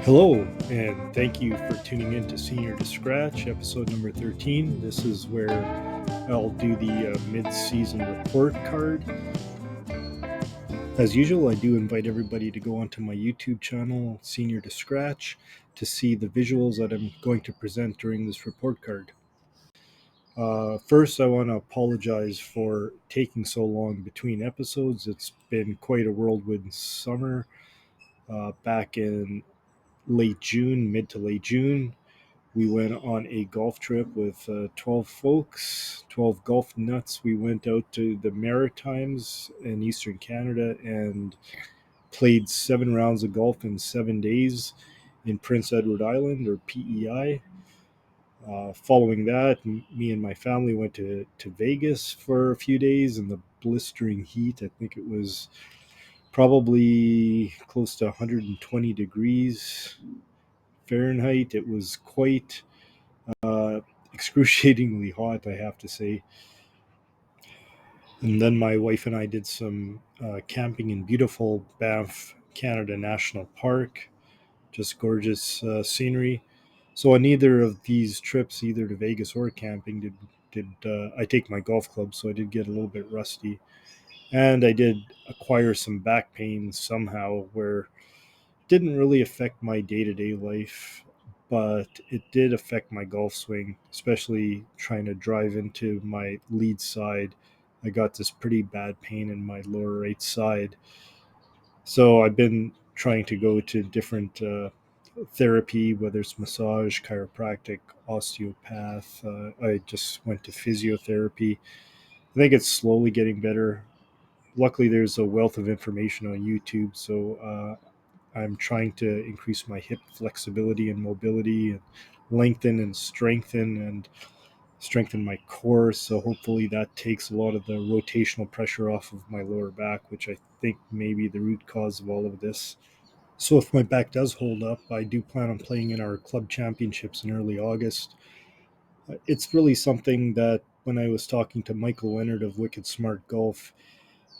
Hello, and thank you for tuning in to Senior to Scratch, episode number 13. This is where I'll do the mid season report card. As usual, I do invite everybody to go onto my YouTube channel, Senior to Scratch, to see the visuals that I'm going to present during this report card. First, I want to apologize for taking so long between episodes. It's been quite a whirlwind summer. Back in late June, mid to late June, we went on a golf trip with 12 folks, 12 golf nuts. We went out to the Maritimes in Eastern Canada and played 7 rounds of golf in 7 days in Prince Edward Island, or PEI. Following that, me and my family went to Vegas for a few days in the blistering heat. I think it was probably close to 120 degrees Fahrenheit. It was quite uh, excruciatingly hot, I have to say. And then my wife and I did some camping in beautiful Banff, Canada National Park. Just gorgeous scenery. So on either of these trips, either to Vegas or camping, did I take my golf club? So I did get a little bit rusty, and I did acquire some back pain somehow, where didn't really affect my day-to-day life, but it did affect my golf swing, especially trying to drive into my lead side. I got this pretty bad pain in my lower right side. So I've been trying to go to different therapy, whether it's massage, chiropractic, osteopath. I just went to physiotherapy. I think it's slowly getting better. Luckily, there's a wealth of information on YouTube, so I'm trying to increase my hip flexibility and mobility and lengthen and strengthen my core. So hopefully that takes a lot of the rotational pressure off of my lower back, which I think may be the root cause of all of this. So if my back does hold up, I do plan on playing in our club championships in early August. It's really something that when I was talking to Michael Leonard of Wicked Smart Golf,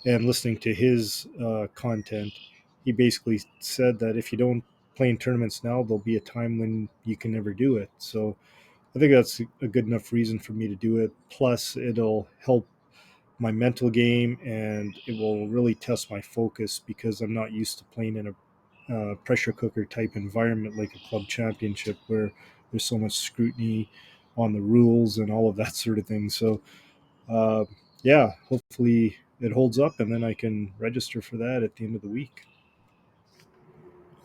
and listening to his content, he basically said that if you don't play in tournaments now, there'll be a time when you can never do it. So I think that's a good enough reason for me to do it. Plus, it'll help my mental game, and it will really test my focus because I'm not used to playing in a pressure cooker type environment like a club championship where there's so much scrutiny on the rules and all of that sort of thing. So uh, yeah, hopefully it holds up, and then I can register for that at the end of the week.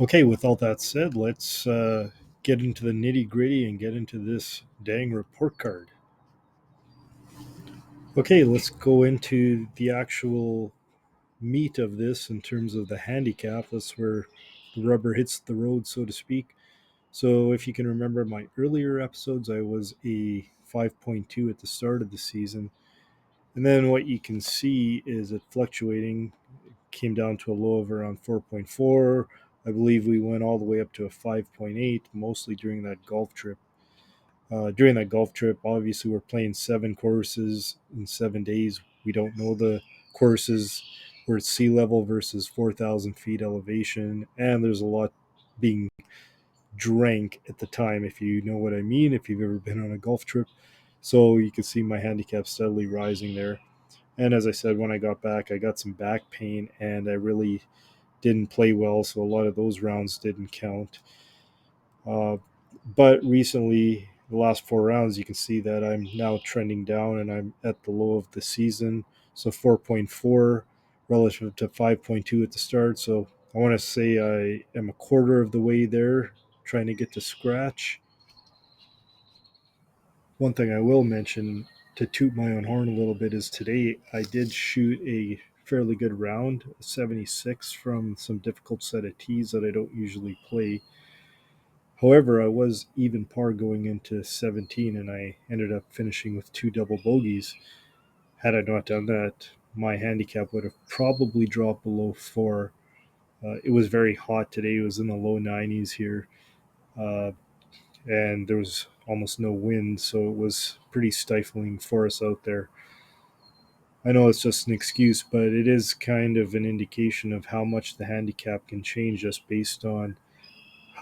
Okay, with all that said, let's get into the nitty gritty and get into this dang report card. Okay, let's go into the actual meat of this in terms of the handicap. That's where the rubber hits the road, so to speak. So, if you can remember my earlier episodes, I was a 5.2 at the start of the season. And then what you can see is it fluctuating, came down to a low of around 4.4. I believe we went all the way up to a 5.8, mostly during that golf trip, obviously, we're playing 7 courses in 7 days. We don't know the courses. We're at sea level versus 4,000 feet elevation, and there's a lot being drank at the time, if you know what I mean, if you've ever been on a golf trip. So you can see my handicap steadily rising there. And as I said, when I got back, I got some back pain and I really didn't play well. So a lot of those rounds didn't count. Uh, but recently, the last 4 rounds, you can see that I'm now trending down and I'm at the low of the season. So 4.4 relative to 5.2 at the start. So I want to say I am a quarter of the way there, trying to get to scratch. One thing I will mention to toot my own horn a little bit is today I did shoot a fairly good round, 76 from some difficult set of tees that I don't usually play. However, I was even par going into 17 and I ended up finishing with two double bogeys. Had I not done that, my handicap would have probably dropped below 4. It was very hot today. It was in the low 90s here. Uh, and there was almost no wind, so it was pretty stifling for us out there. I know it's just an excuse, but it is kind of an indication of how much the handicap can change just based on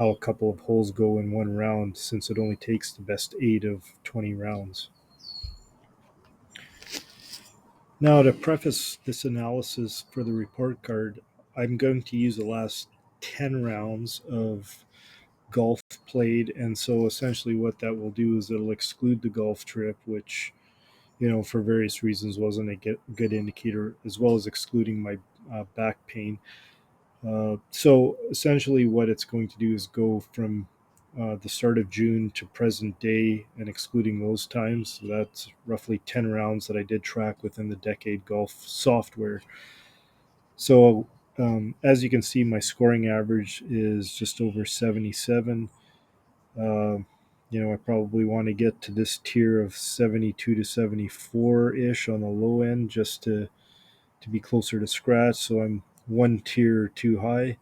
how a couple of holes go in one round, since it only takes the best 8 of 20 rounds. Now, to preface this analysis for the report card, I'm going to use the last 10 rounds of golf played. And so essentially, what that will do is it'll exclude the golf trip, which, for various reasons wasn't a good indicator, as well as excluding my back pain. So essentially, what it's going to do is go from the start of June to present day and excluding those times. So that's roughly 10 rounds that I did track within the Decade Golf software. So as you can see, my scoring average is just over 77. Uh, I probably want to get to this tier of 72 to 74 ish on the low end just to be closer to scratch. So I'm one tier too high.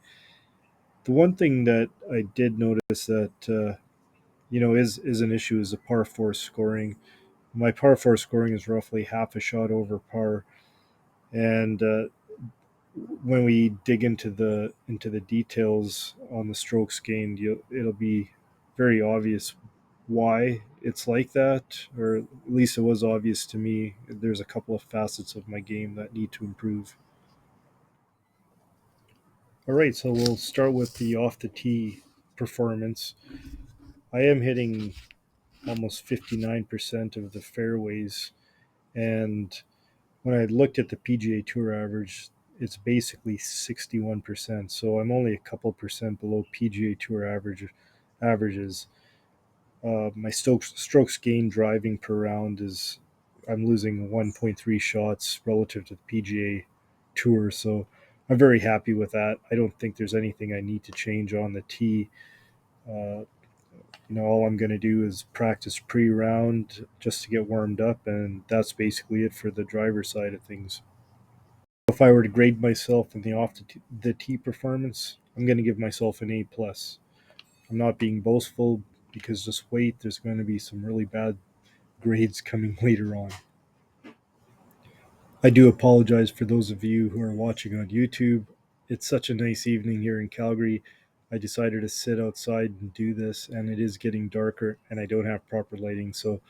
The one thing that I did notice that is an issue is the par four scoring. My par four scoring is roughly half a shot over par, and when we dig into the details on the strokes gained, it'll be very obvious why it's like that, or at least it was obvious to me. There's a couple of facets of my game that need to improve. All right, so we'll start with the off the tee performance. I am hitting almost 59% of the fairways. And when I looked at the PGA Tour average, it's basically 61%. So I'm only a couple percent below PGA Tour averages. My strokes gained driving per round is I'm losing 1.3 shots relative to the PGA Tour. So I'm very happy with that. I don't think there's anything I need to change on the tee. Uh, all I'm going to do is practice pre-round just to get warmed up, and that's basically it for the driver side of things. If I were to grade myself in the the tee performance, I'm going to give myself an A plus. I'm not being boastful because just wait, there's going to be some really bad grades coming later on. I do apologize for those of you who are watching on YouTube. It's such a nice evening here in Calgary. I decided to sit outside and do this, and it is getting darker, and I don't have proper lighting, so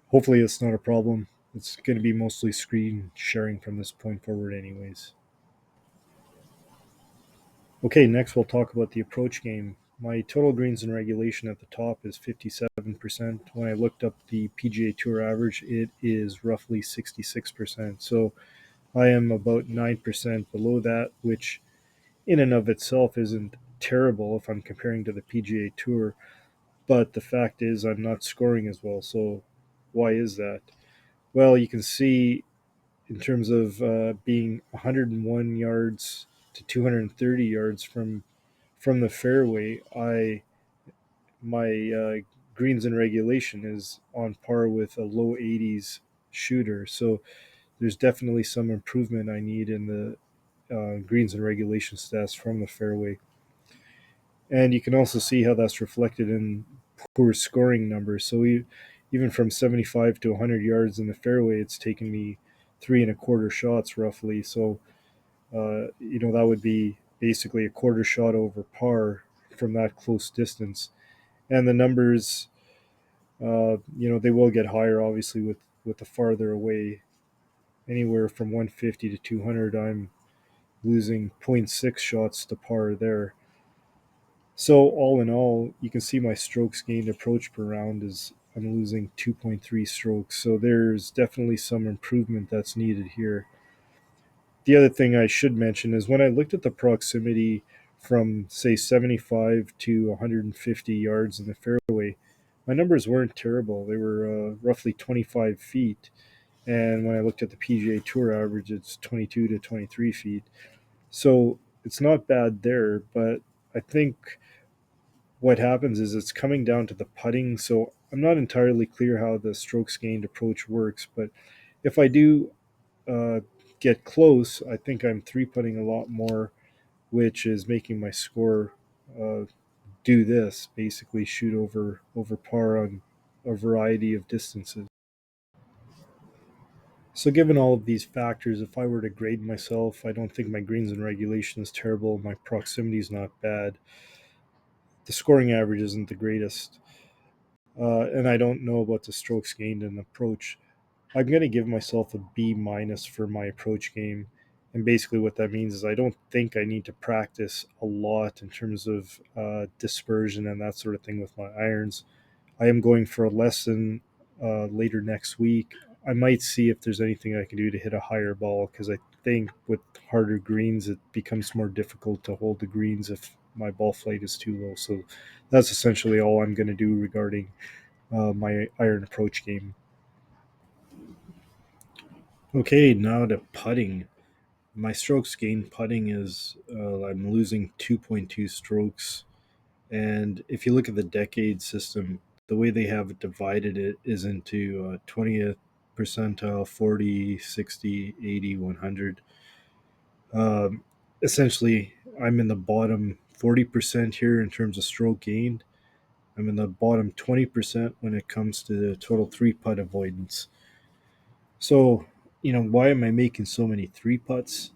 hopefully it's not a problem. It's going to be mostly screen sharing from this point forward, anyways. Okay, next we'll talk about the approach game. My total greens in regulation at the top is 57%. When I looked up the PGA Tour average, it is roughly 66%. So I am about 9% below that, which in and of itself isn't terrible if I'm comparing to the PGA Tour. But the fact is, I'm not scoring as well. So why is that? Well, you can see in terms of being 101 yards to 230 yards from the fairway, I my greens in regulation is on par with a low 80s shooter. So there's definitely some improvement I need in the greens and regulation stats from the fairway. And you can also see how that's reflected in poor scoring numbers. So even from 75 to 100 yards in the fairway, it's taken me 3.25 shots roughly. So, that would be basically a quarter shot over par from that close distance. And the numbers, they will get higher obviously with the farther away. Anywhere from 150 to 200, I'm losing zero point 0.6 shots to par there. So all in all, you can see my strokes gained approach per round is I'm losing 2.3 strokes. So there's definitely some improvement that's needed here. The other thing I should mention is when I looked at the proximity from say 75 to 150 yards in the fairway, my numbers weren't terrible. They were roughly 25 feet. And when I looked at the PGA Tour average, it's 22 to 23 feet. So it's not bad there, but I think what happens is it's coming down to the putting. So I'm not entirely clear how the strokes gained approach works, but if I do uh, get close, I think I'm three putting a lot more, which is making my score uh, do this basically shoot over par on a variety of distances. So, given all of these factors, if I were to grade myself, I don't think my greens in regulation is terrible. My proximity is not bad. the scoring average isn't the greatest, and I don't know about the strokes gained and approach. I'm going to give myself a B minus for my approach game. And basically, what that means is I don't think I need to practice a lot in terms of dispersion and that sort of thing with my irons. I am going for a lesson later next week. I might see if there's anything I can do to hit a higher ball because I think with harder greens, it becomes more difficult to hold the greens if my ball flight is too low. So that's essentially all I'm going to do regarding my iron approach game. Okay, now to putting. My strokes gained putting is I'm losing 2.2 strokes. And if you look at the decade system, the way they have divided it is into 20th percentile, 40, 60, 80, 100. Um, Essentially, I'm in the bottom 40% here in terms of stroke gained. I'm in the bottom 20% when it comes to the total three putt avoidance. So, why am I making so many three putts?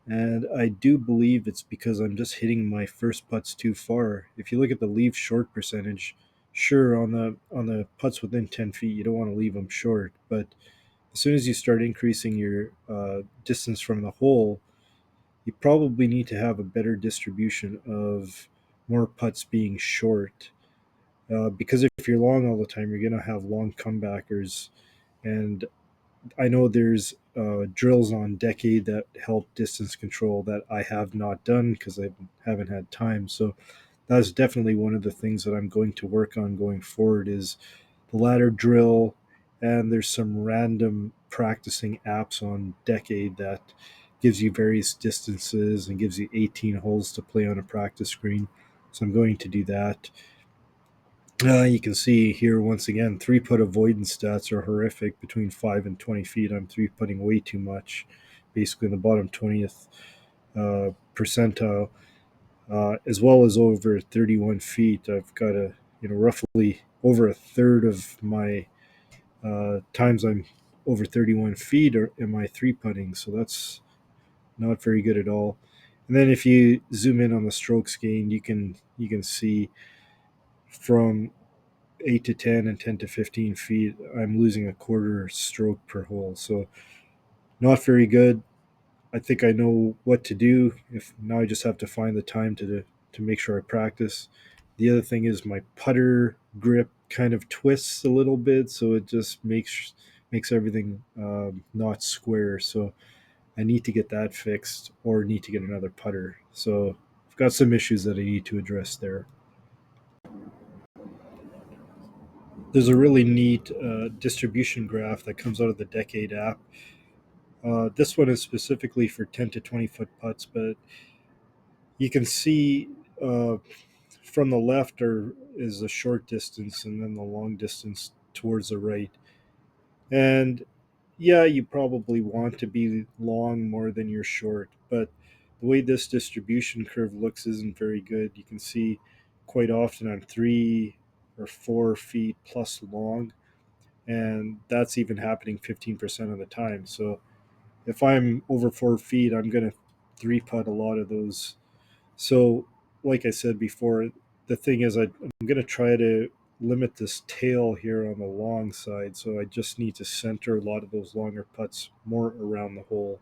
And I do believe it's because I'm just hitting my first putts too far. If you look at the leave short percentage, sure on the putts within 10 feet, you don't want to leave them short. But as soon as you start increasing your distance from the hole, you probably need to have a better distribution of more putts being short. Because if you're long all the time, you're going to have long comebackers. And I know there's drills on Decade that help distance control that I have not done because I haven't had time. So that's definitely one of the things that I'm going to work on going forward is the ladder drill, and there's some random practicing apps on Decade that gives you various distances and gives you 18 holes to play on a practice screen. So I'm going to do that. You can see here once again, three putt avoidance stats are horrific between 5 and 20 feet. I'm three putting way too much, basically in the bottom 20th percentile, as well as over 31 feet. I've got roughly over a third of my times I'm over 31 feet or am I three putting. So that's not very good at all. And then if you zoom in on the strokes gained, you can see from 8 to 10 and 10 to 15 feet, I'm losing a quarter stroke per hole. So not very good. I think I know what to do. If now I just have to find the time to make sure I practice. The other thing is my putter grip kind of twists a little bit, so it just makes everything not square. So I need to get that fixed, or need to get another putter. So I've got some issues that I need to address there. There's a really neat distribution graph that comes out of the Decade app. This one is specifically for 10 to 20 foot putts, but you can see uh, from the left is the short distance and then the long distance towards the right. And yeah, you probably want to be long more than you're short, but the way this distribution curve looks isn't very good. You can see quite often I'm 3 or 4 feet plus long, and that's even happening 15% of the time. So if I'm over 4 feet, I'm going to three putt a lot of those. So, like I said before, the thing is, I'm going to try to limit this tail here on the long side. So I just need to center a lot of those longer putts more around the hole.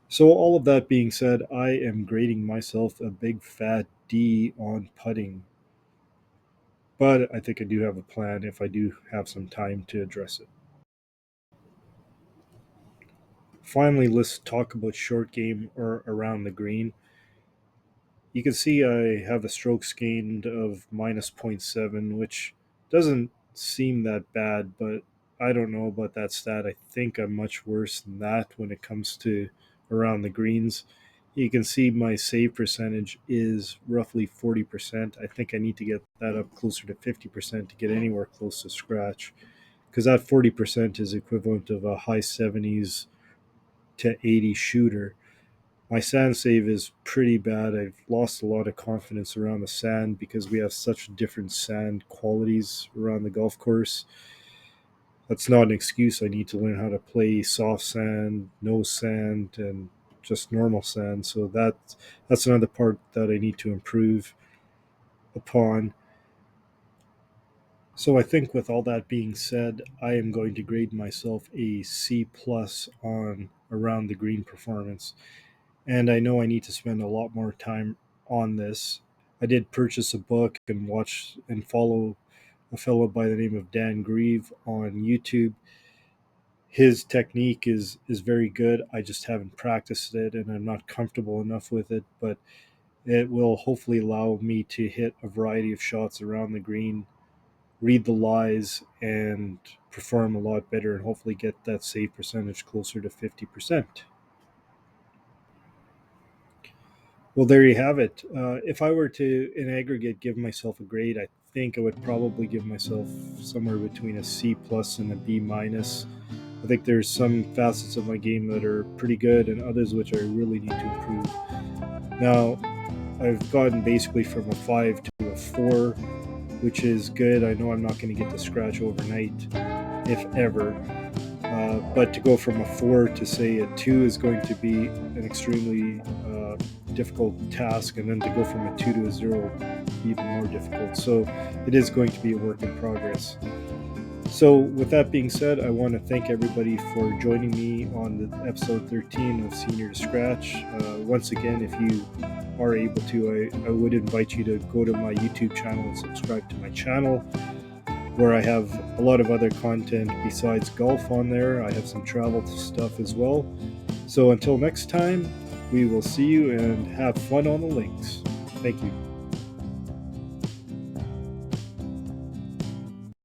So, all of that being said, I am grading myself a big fat D on putting. But I think I do have a plan if I do have some time to address it. Finally, let's talk about short game or around the green. You can see I have a strokes gained of minus zero point 0.7, which doesn't seem that bad, but I don't know about that stat. I think I'm much worse than that when it comes to around the greens. You can see my save percentage is roughly 40%. I think I need to get that up closer to 50% to get anywhere close to scratch, because that 40% is equivalent of a high 70s to 80 shooter. My sand save is pretty bad. I've lost a lot of confidence around the sand because we have such different sand qualities around the golf course. That's not an excuse. I need to learn how to play soft sand, no sand, and just normal sand. So that's another part that I need to improve. upon. So I think with all that being said, I am going to grade myself a C plus on around the green performance. And I know I need to spend a lot more time on this. I did purchase a book and watch and follow a fellow by the name of Dan Grieve on YouTube. His technique is very good. I just haven't practiced it and I'm not comfortable enough with it, but it will hopefully allow me to hit a variety of shots around the green, read the lies, and perform a lot better and hopefully get that save percentage closer to 50%. Well, there you have it. If I were to, in aggregate, give myself a grade, I think I would probably give myself somewhere between a C plus and a B minus. I think there's some facets of my game that are pretty good and others which I really need to improve. Now, I've gotten basically from a 5 to a 4, which is good. I know I'm not going to get to scratch overnight, if ever. But to go from a 4 to say a 2 is going to be an extremely difficult task, and then to go from a 2 to a 0 even more difficult. So it is going to be a work in progress. So with that being said, I want to thank everybody for joining me on the episode 13 of Senior to Scratch. Once again, if you are able to, I would invite you to go to my YouTube channel and subscribe to my channel, where I have a lot of other content besides golf on there. I have some travel stuff as well. So until next time, we will see you and have fun on the links. Thank you.